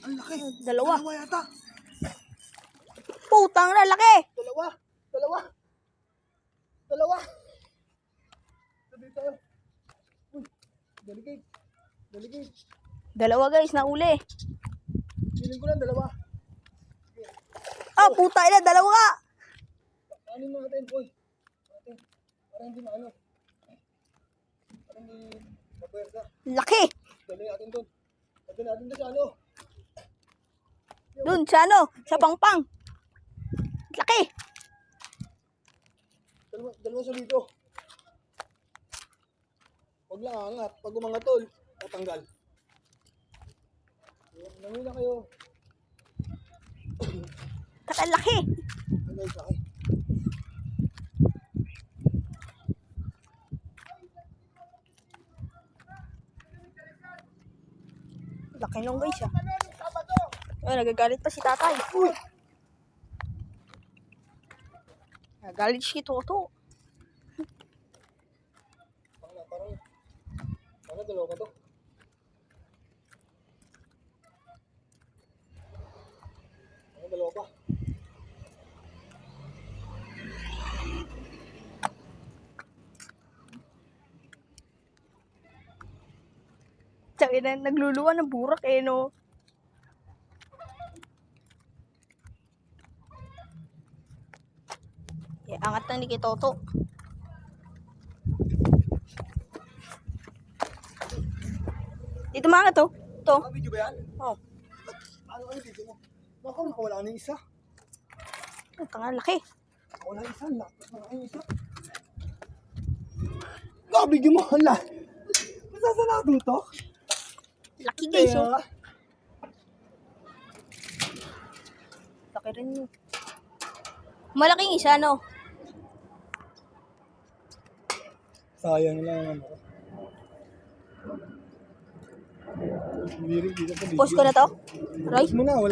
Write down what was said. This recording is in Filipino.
Ang laki. Dalawa. Dalawa yata. Putang na, laki. Dalawa. Dalawa. Dalawa. Sabi tayo. Uy. Delicate. Delicate. Dalawa guys, nauli. Feeling ko lang dalawa. Ah, puta ina, dalawa nga. Ano mo natin? Uy. Natin. Parang hindi maano. Parang hindi mapwersa. Laki. Dali natin doon. Dali natin doon sa ano. Dun, sa ano? Sa pangpang. Laki. Dalawa sa dito. Huwag lang angat. Pag umangat tol, tatanggal. Nangina kayo. Taka, laki. Hanggang sa akin. Laki nung guys ah. Ay, nagagalit pa si tatay. Uy! Nagagalit si Toto. Parang dalawa ka to. Parang dalawa pa. Tsaka na, nagluluwa ng burak eh no. Eh, angat lang ni Toto. Dito mga to. To. Video ba yan? Oh. Ano video mo? Baka nakawala na yung isa. Ang tanga, laki. Nakawala yung isa. Nakawala yung isa. Video mo. Hala. Masasala dito? Laki guys oh. Laki rin yun. Malaking isa no. Sayang lang ano. Hindi rin dito sa video. Post ko na to. Roy. Post mo na. Wala